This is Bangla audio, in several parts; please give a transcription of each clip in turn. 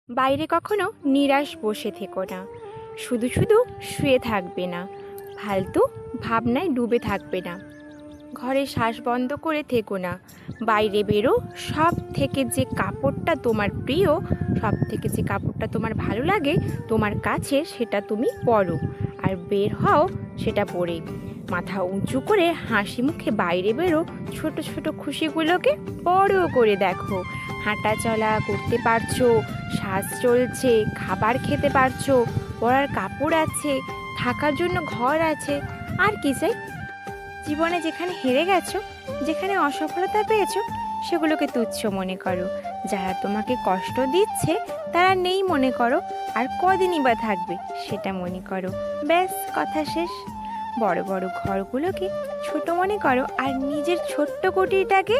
বাইরে কখনো নিরাশ বসে থেকো না। শুধু শুধু শুয়ে থাকবে না, ফালতু ভাবনায় ডুবে থাকবে না। ঘরে শ্বাস বন্ধ করে থেকো না, বাইরে বেরো। সব থেকে যে কাপড়টা তোমার প্রিয়, সব থেকে যে কাপড়টা তোমার ভালো লাগে তোমার কাছে, সেটা তুমি পরো আর বের হও সেটা পরে। মাথা উঁচু করে হাসি মুখে বাইরে বেরো। ছোট ছোট খুশিগুলোকে বড় করে দেখো। হাঁটা চলা করতে পারছো, শ্বাস চলছে, খাবার খেতে পারছো, পরার কাপড় আছে, থাকার জন্য ঘর আছে। আর কি চাই? জীবনে যেখানে হেরে গেছো, যেখানে অসফলতা পেয়েছো, সেগুলোকে তুচ্ছ মনে করো। যারা তোমাকে কষ্ট দিচ্ছে তারা নেই মনে করো। আর কদিনই বা থাকবে সেটা মনে করো। ব্যাস, কথা শেষ। বড় বড় ঘরগুলোকে ছোট মনে করো, আর নিজের ছোট্ট কুটিরটাকে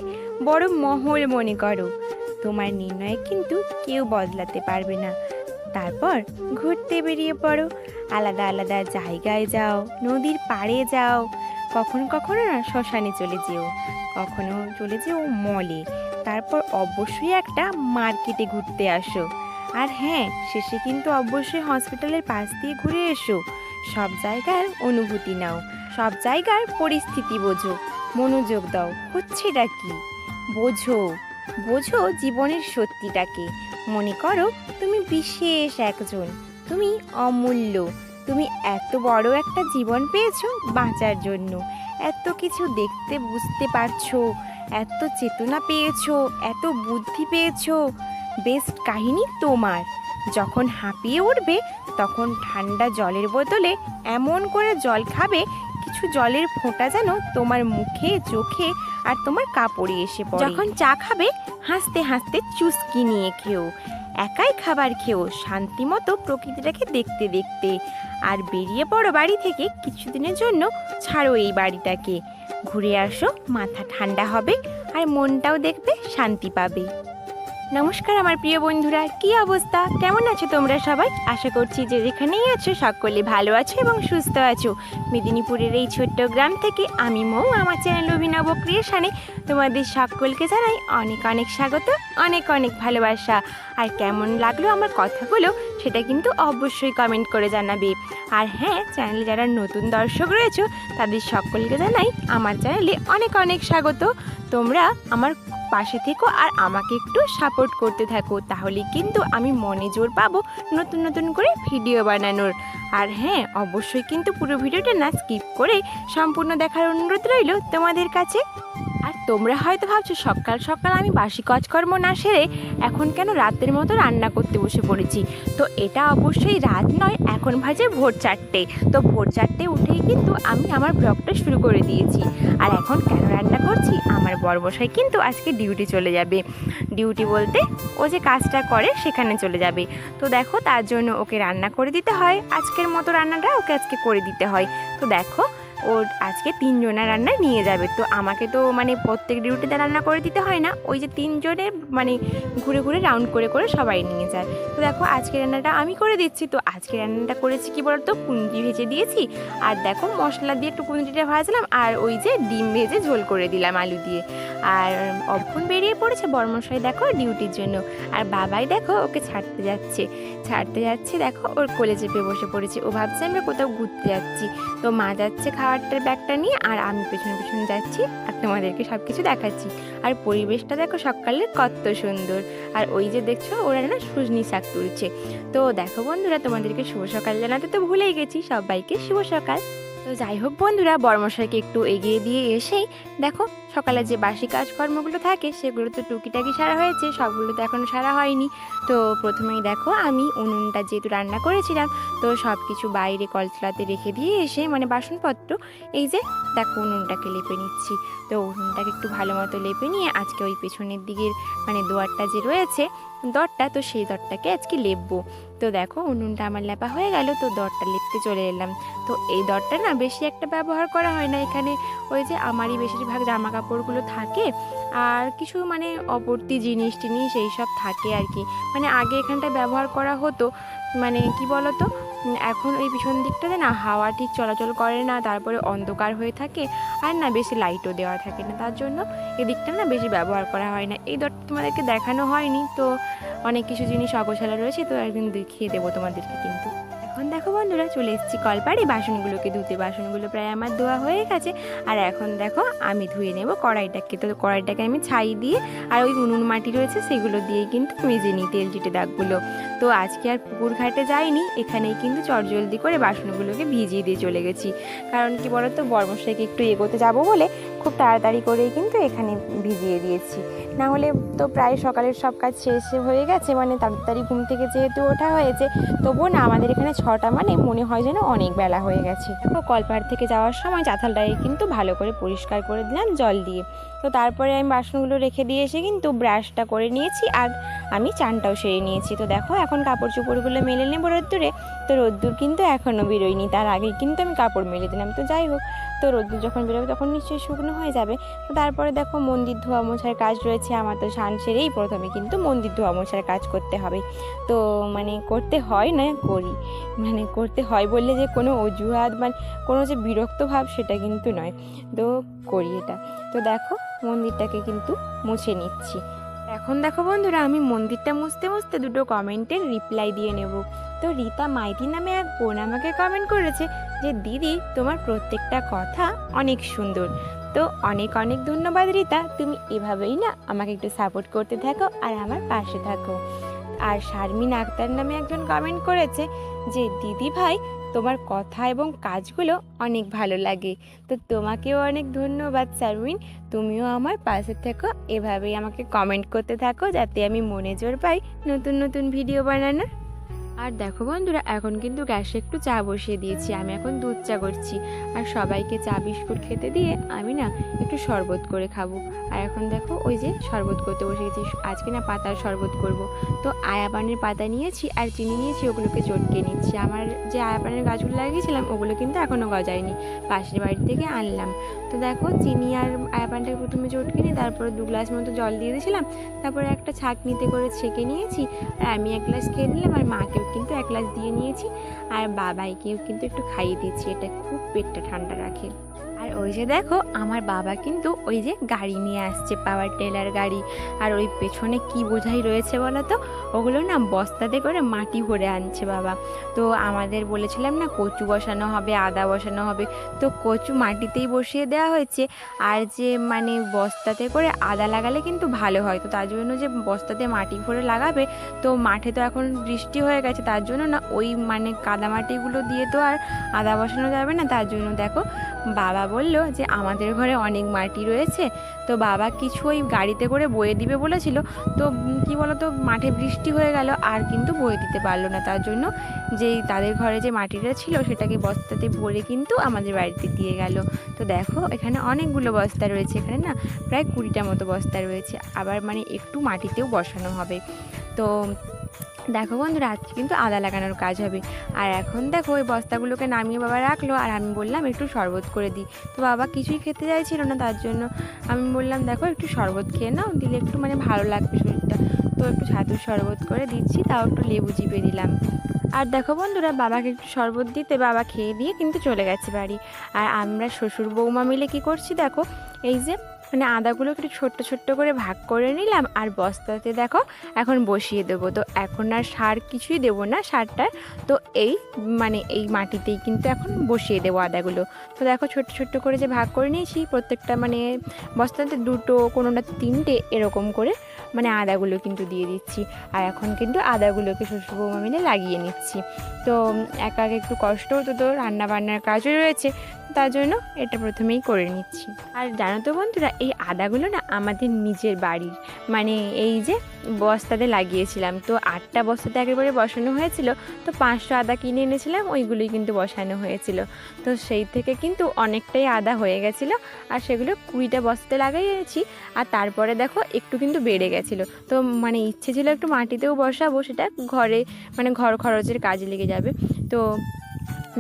বড় মহল মনে করো। তোমার নির্ণয় কিন্তু কেউ বদলাতে পারবে না। তারপর ঘুরতে বেরিয়ে পড়ো, আলাদা আলাদা জায়গায় যাও, নদীর পাড়ে যাও, কখনো কখনো না শ্মশানে চলে যেও, কখনো চলে যেও মলে। তারপর অবশ্যই একটা মার্কেটে ঘুরতে আসো। আর হ্যাঁ, শেষে কিন্তু অবশ্যই হসপিটালের পাশ দিয়ে ঘুরে এসো। সব জায়গার অনুভূতি নাও, সব জায়গার পরিস্থিতি বোঝো, মনোযোগ দাও হচ্ছেটা কি, বোঝো। বোঝো জীবনের সত্যিটাকে। মনে করো তুমি বিশেষ একজন, তুমি অমূল্য। তুমি এত বড় একটা জীবন পেয়েছো বাঁচার জন্য, এত কিছু দেখতে বুঝতে পারছো, এত চেতনা পেয়েছো, এত বুদ্ধি পেয়েছো। বেস্ট কাহিনী তোমার। যখন হাঁপিয়ে উঠবে তখন ঠান্ডা জলের বোতলে এমন করে জল খাবে, কিছু জলের ফোঁটা যেন তোমার মুখে, চোখে আর তোমার কাপড়ে এসে পড়ে। যখন চা খাবে হাসতে হাসতে চুস্কি নিয়ে খেও, একাই খাবার খেও, শান্তি মতো প্রকৃতিটাকে দেখতে দেখতে। আর বেরিয়ে পড়ো বাড়ি থেকে কিছুদিনের জন্য, ছাড়ো এই বাড়িটাকে, ঘুরে আসো, মাথা ঠান্ডা হবে আর মনটাও দেখবে শান্তি পাবে। নমস্কার আমার প্রিয় বন্ধুরা, কি অবস্থা, কেমন আছো তোমরা সবাই? আশা করছি যে যেখানেই আছো সকলে ভালো আছো এবং সুস্থ আছো। মেদিনীপুরের এই ছোট্ট গ্রাম থেকে আমি মৌ, আমার চ্যানেল অভিনব ক্রিয়েশনে তোমাদের সকলকে জানাই অনেক অনেক স্বাগত, অনেক অনেক ভালোবাসা। আর কেমন লাগলো আমার কথাগুলো সেটা কিন্তু অবশ্যই কমেন্ট করে জানাবে। আর হ্যাঁ, চ্যানেলে যারা নতুন দর্শক রয়েছে তাদের সকলকে জানাই আমার চ্যানেলে অনেক অনেক স্বাগত। তোমরা আমার পাশে থেকো আর আমাকে একটু সাপোর্ট করতে থাকো, তাহলে কিন্তু আমি মনে জোর পাবো নতুন নতুন করে ভিডিও বানানোর। আর হ্যাঁ, অবশ্যই কিন্তু পুরো ভিডিওটা না স্কিপ করে সম্পূর্ণ দেখার অনুরোধ রইল তোমাদের কাছে। আর তোমরা হয়তো ভাবছো সকাল সকাল আমি বাসি কাজকর্ম না সেরে এখন কেন রাতের মতো রান্না করতে বসে পড়েছি। তো এটা অবশ্যই রাত নয়, এখন বাজে ভোর 4টে। তো ভোর 4টে উঠেই কিন্তু আমি আমার ব্লগটা শুরু করে দিয়েছি। আর এখন কেন রান্না করছি, আমার বড়মশাই কিন্তু আজকে ডিউটি চলে যাবে। ডিউটি বলতে ও যে কাজটা করে সেখানে চলে যাবে। তো দেখো, তার জন্য ওকে রান্না করে দিতে হয়, আজকের মতো রান্নাটা ওকে আজকে করে দিতে হয়। তো দেখো, ওর আজকে 3 জনের রান্না নিয়ে যাবে। তো আমাকে তো মানে প্রত্যেক ডিউটিতে রান্না করে দিতে হয় না, ওই যে 3 জনের মানে ঘুরে ঘুরে রাউন্ড করে করে সবাই নিয়ে যায়। তো দেখো, আজকে রান্নাটা আমি করে দিচ্ছি। তো আজকে রান্নাটা করেছি কি বলতো, কুঁদরি ভেজে দিয়েছি, আর দেখো মশলা দিয়ে একটু কুঁদরিটা ভাজলাম, আর ওই যে ডিম ভেজে ঝোল করে দিলাম আলু দিয়ে। আর অভ্যন বেরিয়ে পড়েছে বর্মশাই দেখো ডিউটির জন্য, আর বাবাই দেখো ওকে ছাড়তে যাচ্ছে দেখো ওর কোলে চেপে বসে পড়েছে। ও ভাবছে আমরা কোথাও ঘুরতে যাচ্ছি। তো মা যাচ্ছে খাবারটার ব্যাগটা নিয়ে, আর আমি পেছনে পেছনে যাচ্ছি আর তোমাদেরকে সব কিছু দেখাচ্ছি। আর পরিবেশটা দেখো সকালে কত সুন্দর। আর ওই যে দেখছো ওরা না সজনি শাক তুলছে। তো দেখো বন্ধুরা, তোমাদেরকে শুভ সকাল জানাতে তো ভুলেই গেছি, সবাইকে শুভ সকাল। তো যাই হোক বন্ধুরা, বর্মশাইকে একটু এগিয়ে দিয়ে এসেই দেখো সকালে যে বাসি কাজকর্মগুলো থাকে সেগুলো তো টুকিটাকি সারা হয়েছে, সবগুলো তো এখনও সারা হয়নি। তো প্রথমেই দেখো আমি উনুনটা যেহেতু রান্না করেছিলাম, তো সব কিছু বাইরে কলতলাতে রেখে দিয়ে এসে মানে বাসনপত্র, এই যে দেখো উনুনটাকে লেপে নিচ্ছি। তো উনুনটাকে একটু ভালো মতো লেপে নিয়ে আজকে ওই পেছনের দিকের মানে দুয়ারটা যে রয়েছে দরটা, তো সেই দরটাকে আজকে লেপবো। তো দেখো উনুনটা আমার লেপা হয়ে গেল, তো দরটা লেপতে চলে এলাম। তো এই দরটা না বেশি একটা ব্যবহার করা হয় না, এখানে ওই যে আমারই বেশিরভাগ জামা কাপড়গুলো থাকে আর কিছু মানে অপরতি জিনিস টিনিস এইসব থাকে আর কি। মানে আগে এখানটায় ব্যবহার করা হতো, মানে কি বলো তো, এখন ওই পিছন দিকটাতে না হাওয়া ঠিক চলাচল করে না, তারপরে অন্ধকার হয়ে থাকে, আর না বেশি লাইটও দেওয়া থাকে না, তার জন্য এদিকটা না বেশি ব্যবহার করা হয় না। এই দরটা তোমাদেরকে দেখানো হয়নি, তো অনেক কিছু জিনিস অগোছালো রয়েছে, তো একদিন দেখিয়ে দেবো তোমাদেরকে। কিন্তু এখন দেখো বন্ধুরা, চলে এসেছি কলপাড়ে বাসনগুলোকে ধুতে। বাসনগুলো প্রায় আমার ধোয়া হয়ে গেছে, আর এখন দেখো আমি ধুয়ে নেব কড়াইটাকে। তো কড়াইটাকে আমি ছাই দিয়ে আর ওই উনুন মাটি রয়েছে সেগুলো দিয়েই কিন্তু মেজে নিই তেল চিটে দাগগুলো। তো আজকে আর পুকুর ঘাটে যাইনি, এখানেই কিন্তু চটজলদি করে বাসনগুলোকে ভিজিয়ে দিয়ে চলে গেছি। কারণ কি বলতো, বর্মশাইকে একটু এগোতে যাব বলে খুব তাড়াতাড়ি করেই কিন্তু এখানে ভিজিয়ে দিয়েছি। না হলে তো প্রায় সকালের সব কাজ শেষ হয়ে গেছে, মানে তাড়াতাড়ি ঘুম থেকে যেহেতু ওঠা হয়েছে, তবুও না আমাদের এখানে 6টা মানে মনে হয় যেন অনেক বেলা হয়ে গেছে। তো কলপাড় থেকে যাওয়ার সময় চাতালটাকে কিন্তু ভালো করে পরিষ্কার করে দিলাম জল দিয়ে। তো তারপরে আমি বাসনগুলো রেখে দিয়ে এসে কিন্তু ব্রাশটা করে নিয়েছি, আর আমি চানটাও সেরে নিয়েছি। তো দেখো এখন কাপড় চোপড়গুলো মেলে নেবো রোদ্দুরে। তো রোদ্দুর কিন্তু এখনও বেরোয়নি, তার আগেই কিন্তু আমি কাপড় মেলে দিলাম। তো যাই হোক, তো রোদ্দুর যখন বেরোবে তখন নিশ্চয়ই শুকনো হয়ে যাবে। তো তারপরে দেখো মন্দির ধোয়া মোছার কাজ রয়েছে আমার। তো স্নান সেরেই প্রথমে কিন্তু মন্দির ধোয়া মোছার কাজ করতে হবে। তো মানে করতে হয় না, করি, মানে করতে হয় বললে যে কোনো অজুহাত মানে কোনো যে বিরক্ত ভাব সেটা কিন্তু নয়, তো করি এটা। তো দেখো মন্দিরটাকে কিন্তু মুছে নিচ্ছি। এখন দেখো বন্ধুরা, আমি মন্দিরটা মুছতে মুছতে দুটো কমেন্টের রিপ্লাই দিয়ে নেব। তো রীতা মাইতি নামে এক বোন আমাকে কমেন্ট করেছে যে দিদি তোমার প্রত্যেকটা কথা অনেক সুন্দর। তো অনেক অনেক ধন্যবাদ রীতা, তুমি এভাবেই না আমাকে একটু সাপোর্ট করতে থাকো আর আমার পাশে থাকো। আর শারমিন আক্তার নামে একজন কমেন্ট করেছে যে দিদি ভাই তোমার কথা এবং কাজগুলো অনেক ভালো লাগে। তো তোমাকেও অনেক ধন্যবাদ শারমিন, তুমিও আমার পাশে থেকো, এভাবেই আমাকে কমেন্ট করতে থাকো যাতে আমি মনে জোর পাই নতুন নতুন ভিডিও বানানোর। আর দেখো বন্ধুরা, এখন কিন্তু গ্যাসে একটু চা বসিয়ে দিয়েছি, আমি এখন দুধ চা করছি। আর সবাইকে চা বিস্কুট খেতে দিয়ে আমি না একটু শরবত করে খাবো। আর এখন দেখো ওই যে শরবত করতে বসে গেছি, আজকে না পাতার শরবত করব। তো আয়াপানের পাতা নিয়েছি আর চিনি নিয়েছি, ওগুলোকে চটকে নিচ্ছি। আমার যে আয়াপানের গাছগুলো লাগিয়েছিলাম ওগুলো কিন্তু এখনও গজায়নি, পাশের বাড়ি থেকে আনলাম। তো দেখো চিনি আর আয়াপানটাকে প্রথমে চটকে নিয়ে তারপরে 2 গ্লাস মতো জল দিয়ে দিয়েছিলাম, তারপরে একটা ছাঁকনিতে করে ছেঁকে নিয়েছি। আর আমি 1 গ্লাস খেয়ে নিলাম, আর মাকেও কিন্তু 1 গ্লাস দিয়ে নিয়েছি, আর বাবাইকেও কিন্তু একটু খাইয়ে দিচ্ছি, এটা খুব পেটটা ঠান্ডা রাখে। আর ওই যে দেখো আমার বাবা কিন্তু ওই যে গাড়ি নিয়ে আসছে, পাওয়ার টেলার গাড়ি। আর ওই পেছনে কি বোঝাই রয়েছে বলো তো, ওগুলো না বস্তাতে করে মাটি ভরে আনছে বাবা। তো আমাদের বলেছিলাম না কচু বসানো হবে, আদা বসানো হবে, তো কচু মাটিতেই বসিয়ে দেওয়া হয়েছে। আর যে মানে বস্তাতে করে আদা লাগালে কিন্তু ভালো হয়, তো তার জন্য যে বস্তাতে মাটি ভরে লাগাবে, তো মাঠে তো এখন বৃষ্টি হয়ে গেছে, তার জন্য না ওই মানে কাদামাটিগুলো দিয়ে তো আর আদা বসানো যাবে না। তার জন্য দেখো বাবা বলল যে আমাদের ঘরে অনেক মাটি রয়েছে, তো বাবা কিছু ওই গাড়িতে করে বয়ে দিবে বলেছিল। তো কি বলো তো, মাঠে বৃষ্টি হয়ে গেল আর কিন্তু বয়ে দিতে পারলো না, তার জন্য যেই তাদের ঘরে যে মাটিটা ছিল সেটাকে বস্তাতে ভরে কিন্তু আমাদের বাড়িতে দিয়ে গেল। তো দেখো এখানে অনেকগুলো বস্তা রয়েছে, এখানে না প্রায় 20টা মতো বস্তা রয়েছে, আবার মানে একটু মাটিতেও বসানো হবে। তো দেখো বন্ধুরা, আজকে কিন্তু আদা লাগানোর কাজ হবে। আর এখন দেখো ওই বস্তাগুলোকে নামিয়ে বাবা রাখলো, আর আমি বললাম একটু শরবত করে দিই। তো বাবা কিছুই খেতে চাইছিল না, তার জন্য আমি বললাম দেখো একটু শরবত খেয়ে নাও, দিলে একটু মানে ভালো লাগবে শরীরটা। তো একটু ছাতুর শরবত করে দিচ্ছি, তাও একটু লেবু চিপে দিলাম। আর দেখো বন্ধুরা, বাবাকে একটু শরবত দিতে বাবা খেয়ে দিয়ে কিন্তু চলে গেছে বাড়ি। আর আমরা শ্বশুর বৌমা মিলে কি করছি দেখো, এই যে মানে আদাগুলোকে একটু ছোট্ট ছোট্ট করে ভাগ করে নিলাম, আর বস্তাতে দেখো এখন বসিয়ে দেবো। তো এখন আর সার কিছুই দেবো না সারটার, তো এই মানে এই মাটিতেই কিন্তু এখন বসিয়ে দেবো আদাগুলো। তো দেখো ছোট্ট ছোট্ট করে যে ভাগ করে নিয়েছি, প্রত্যেকটা মানে বস্তাতে 2টো কোনোটা 3টে এরকম করে মানে আদাগুলো কিন্তু দিয়ে দিচ্ছি। আর এখন কিন্তু আদাগুলোকে শ্বশুর বৌমা মিলে লাগিয়ে নিচ্ছি। তো একা একা একটু কষ্ট হতো, তো রান্না বান্নার কাজও রয়েছে, তার জন্য এটা প্রথমেই করে নিচ্ছি। আর জানো তো বন্ধুরা, এই আদাগুলো না আমাদের নিজের বাড়ির, মানে এই যে বস্তাতে লাগিয়েছিলাম। তো 8টা বস্তাতে একেবারে বসানো হয়েছিল, তো 500 আদা কিনে এনেছিলাম, ওইগুলোই কিন্তু বসানো হয়েছিল। তো সেই থেকে কিন্তু অনেকটাই আদা হয়ে গেছিলো, আর সেগুলো 20টা বস্তাতে লাগিয়েছি। আর তারপরে দেখো একটু কিন্তু বেড়ে গেছিলো, তো মানে ইচ্ছে ছিল একটু মাটিতেও বসাবো, সেটা ঘরে মানে ঘর খরচের কাজে লেগে যাবে। তো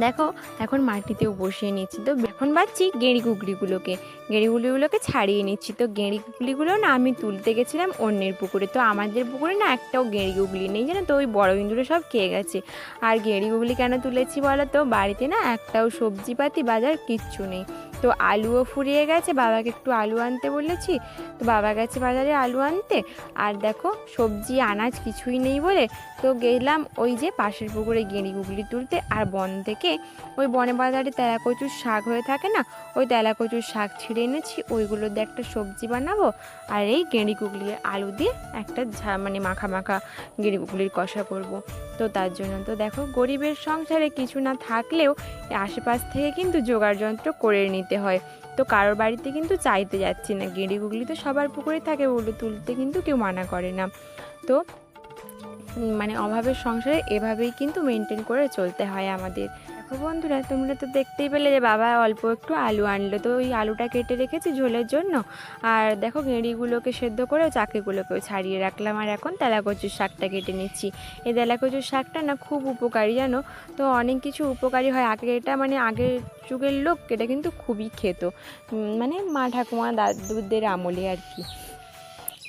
দেখো এখন মাটিতেও বসিয়ে নিচ্ছি। তো এখন বাচ্ছি গেঁড়ি গুগলিগুলোকে ছাড়িয়ে নিচ্ছি। তো গেঁড়ি গুগলিগুলো না আমি তুলতে গেছিলাম অন্যের পুকুরে। তো আমাদের পুকুরে না একটাও গেঁড়ি গুগলি নেই জানো তো, ওই বড় ইঁদুরে সব খেয়ে গেছে। আর গেঁড়ি গুগলি কেন তুলেছি বলো তো, বাড়িতে না একটাও সবজিপাতি বাজার কিচ্ছু নেই। তো আলুও ফুরিয়ে গেছে, বাবাকে একটু আলু আনতে বলেছি। তো বাবা গেছে বাজারে আলু আনতে। আর দেখো সবজি আনাজ কিছুই নেই বলে তো গেলাম ওই যে পাশের পুকুরে গেঁড়ি গুগলি তুলতে। আর বন থেকে ওই বনে বাজারে তেলাকচুর শাক হয়ে থাকে না, ওই তেলাকচুর শাক ছিঁড়ে এনেছি, ওইগুলো দিয়ে একটা সবজি বানাবো। আর এই গেঁড়ি গুগলি আলু দিয়ে একটা মানে মাখা মাখা গেঁড়ি গুগলির কষা করব। তো তার জন্য তো দেখো গরিবের সংসারে কিছু না থাকলেও আশেপাশ থেকে কিন্তু জোগাড় যন্ত্র করে নিতে হয়। তো কারোর বাড়িতে কিন্তু চাইতে যাচ্ছি না, গেঁড়ি গুগলি তো সবার পুকুরে থাকে, ওগুলো তুলতে কিন্তু কেউ মানা করে না। তো মানে অভাবের সংসারে এভাবেই কিন্তু মেনটেন করে চলতে হয় আমাদের। দেখো বন্ধুরা, তোমরা তো দেখতেই পেলে যে বাবা অল্প একটু আলু আনলো, তো ওই আলুটা কেটে রেখেছি ঝোলের জন্য। আর দেখো গেঁড়িগুলোকে সেদ্ধ করে চাকিগুলোকেও ছাড়িয়ে রাখলাম। আর এখন তেলাকচুর শাকটা কেটে নিচ্ছি। এই তেলাকচুর শাকটা না খুব উপকারী জানো তো, অনেক কিছু উপকারী হয়। আগে এটা মানে আগের যুগের লোক এটা কিন্তু খুবই খেত, মানে মা ঠাকুমা দাদুদের আমলে আর কি।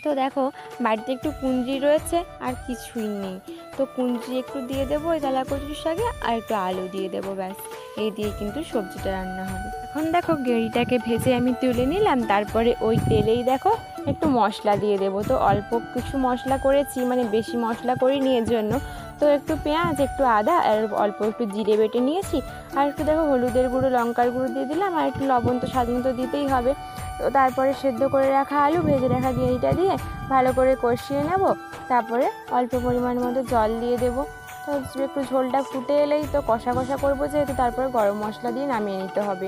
তো দেখো বাড়িতে একটু কুঁদরি রয়েছে আর কিছুই নেই, তো কুঁদরি একটু দিয়ে দেবো ওই তেলাকচুর শাকে, আর একটু আলু দিয়ে দেবো, ব্যাস এই দিয়ে কিন্তু সবজিটা রান্না হবে। এখন দেখো গেঁড়িটাকে ভেজে আমি তুলে নিলাম, তারপরে ওই তেলেই দেখো একটু মশলা দিয়ে দেবো। তো অল্প কিছু মশলা করেছি, মানে বেশি মশলা করিনি এর জন্য। তো একটু পেঁয়াজ, একটু আদা আর অল্প একটু জিরে বেটে নিয়েছি। আর একটু দেখো হলুদের গুঁড়ো, লঙ্কার গুঁড়ো দিয়ে দিলাম, আর একটু লবণ তো স্বাদ মতো দিতেই হবে। তো তারপরে সেদ্ধ করে রাখা আলু, ভেজে রাখা গেঁড়িটা দিয়ে ভালো করে কষিয়ে নেব। তারপরে অল্প পরিমাণ মতো জল দিয়ে দেবো। তো একটু ঝোলটা ফুটে এলেই তো কষা কষা করবো যেহেতু, তারপরে গরম মশলা দিয়ে নামিয়ে নিতে হবে।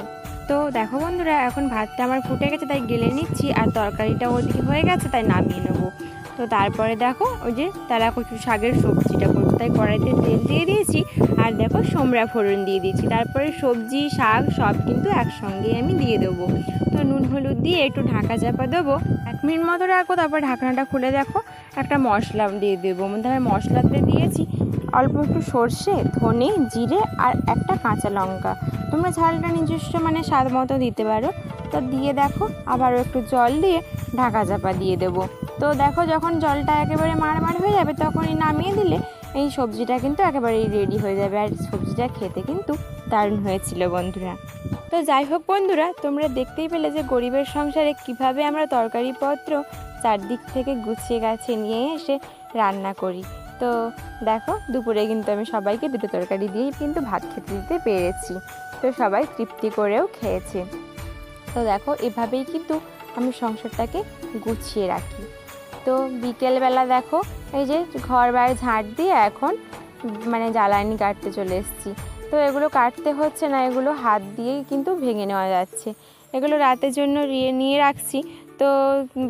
তো দেখো বন্ধুরা, এখন ভাতটা আমার ফুটে গেছে তাই গেলে নিচ্ছি, আর তরকারিটা ওদিকে হয়ে গেছে তাই নামিয়ে নেবো। তো তারপরে দেখো ওই যে তেলাকচু শাকের সবজিটা করবো, তাই কড়াইতে তেল দিয়ে দিয়েছি। আর দেখো সোমরা ফোড়ন দিয়ে দিয়েছি। তারপরে সবজি শাক সব কিন্তু একসঙ্গে আমি দিয়ে দেবো। তো নুন হলুদ দিয়ে একটু ঢাকা চাপা দেবো, 1 মিনিট মতো রাখবো। তারপর ঢাকনাটা খুলে দেখো একটা মশলা দিয়ে দেবো। আমি মশলাতে দিয়েছি অল্প একটু সর্ষে, ধনে, জিরে আর একটা কাঁচা লঙ্কা। তোমরা ঝালটা নিজস্ব মানে স্বাদ মতো দিতে পারো। তো দিয়ে দেখো আবারও একটু জল দিয়ে ঢাকা চাপা দিয়ে দেবো। তো দেখো যখন জলটা একেবারে মাড় হয়ে যাবে তখনই নামিয়ে দিলে এই সবজিটা কিন্তু একেবারেই রেডি হয়ে যাবে। আর সবজিটা খেতে কিন্তু দারুণ হয়েছিল বন্ধুরা। তো যাই হোক বন্ধুরা, তোমরা দেখতেই পেলে যে গরিবের সংসারে কিভাবে আমরা তরকারিপত্র চারদিক থেকে গুছিয়ে গাছিয়ে নিয়ে এসে রান্না করি। তো দেখো দুপুরে কিন্তু আমি সবাইকে দুটো তরকারি দিয়েই কিন্তু ভাত খেতে দিতে পেরেছি। তো সবাই তৃপ্তি করেও খেয়েছে। তো দেখো এভাবেই কিন্তু আমি সংসারটাকে গুছিয়ে রাখি। তো বিকেলবেলা দেখো এই যে ঘর বাইরে ঝাঁট দিয়ে এখন মানে জ্বালানি কাটতে চলে এসেছি। তো এগুলো কাটতে হচ্ছে না, এগুলো হাত দিয়েই কিন্তু ভেঙে নেওয়া যাচ্ছে। এগুলো রাতের জন্য নিয়ে রাখছি। তো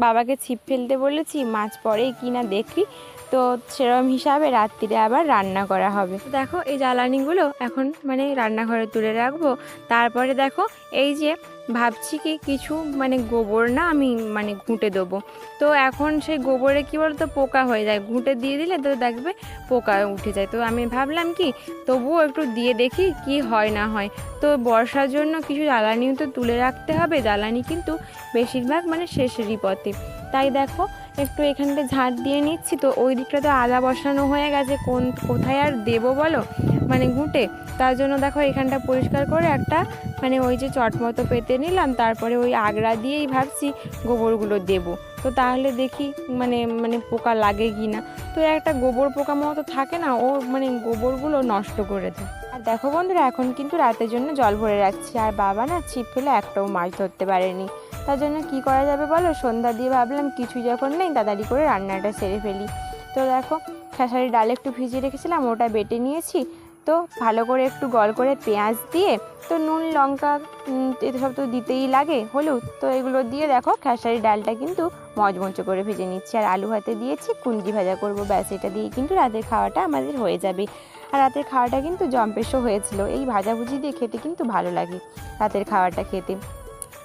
বাবাকে ছিপ ফেলতে বলেছি, মাছ পড়েই কি না দেখি। তো সেরকম হিসাবে রাত্রিরে আবার রান্না করা হবে। দেখো এই জ্বালানিগুলো এখন মানে রান্নাঘরে তুলে রাখবো। তারপরে দেখো এই যে ভাবছি কি কিছু মানে গোবর না আমি মানে ঘুঁটে দেবো। তো এখন সেই গোবরে কী বলতো পোকা হয়ে যায়, ঘুঁটে দিয়ে দিলে তো দেখবে পোকা উঠে যায়। তো আমি ভাবলাম কি তবুও একটু দিয়ে দেখি কি হয় না হয়। তো বর্ষার জন্য কিছু জ্বালানিও তো তুলে রাখতে হবে, জ্বালানি কিন্তু বেশিরভাগ মানে শেষেরই পথে। তাই দেখো একটু এখানটা ঝাঁট দিয়ে নিচ্ছি। তো ওই দিকটা তো আদা বসানো হয়ে গেছে, কোথায় আর দেবো বলো মানে ঘুঁটে। তার জন্য দেখো এখানটা পরিষ্কার করে একটা মানে ওই যে চট মতো পেতে নিলাম। তারপরে ওই আগড়া দিয়েই ভাবছি গোবরগুলো দেবো। তো তাহলে দেখি মানে মানে পোকা লাগে কি না। তো একটা গোবর পোকা মতো থাকে না, ও মানে গোবরগুলো নষ্ট করে দেয়। আর দেখো বন্ধুরা, এখন কিন্তু রাতের জন্য জল ভরে রাখছি। আর বাবা না ছিপ ফেলে একটাও মাছ ধরতে পারেনি। তার জন্য কি করা যাবে বলো, সন্ধ্যা দিয়ে ভাবলাম কিছু যখন নেই তাড়াতাড়ি করে রান্নাটা সেরে ফেলি। তো দেখো খেসারির ডাল একটু ভিজিয়ে রেখেছিলাম, ওটা বেটে নিয়েছি। তো ভালো করে একটু গল করে পেঁয়াজ দিয়ে, তো নুন লঙ্কা এটা সব তো দিতেই লাগে, হলুদ, তো এগুলো দিয়ে দেখো খেসারির ডালটা কিন্তু মচমচে করে ভেজে নিচ্ছি। আর আলু হাতে দিয়েছি, কুঁদরি ভাজা করবো, ব্যাস এটা দিয়ে কিন্তু রাতের খাওয়াটা আমাদের হয়ে যাবে। আর রাতের খাওয়াটা কিন্তু জম্পেশও হয়েছিল, এই ভাজাভুজি দিয়ে খেতে কিন্তু ভালো লাগে রাতের খাওয়াটা খেতে।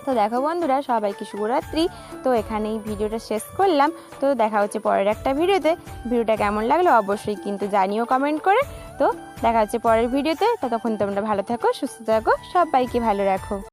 তো দেখো বন্ধুরা, সবাইকে শুভরাত্রি। তো এখানেই ভিডিওটা শেষ করলাম। তো দেখা হচ্ছে পরের একটা ভিডিওতে। ভিডিওটা কেমন লাগলো অবশ্যই কিন্তু জানিও কমেন্ট করে। তো তো দেখা হচ্ছে পরের ভিডিওতে। ততক্ষণ তোমরা ভালো থাকো, সুস্থ থাকো, সবাইকে ভালো রাখো।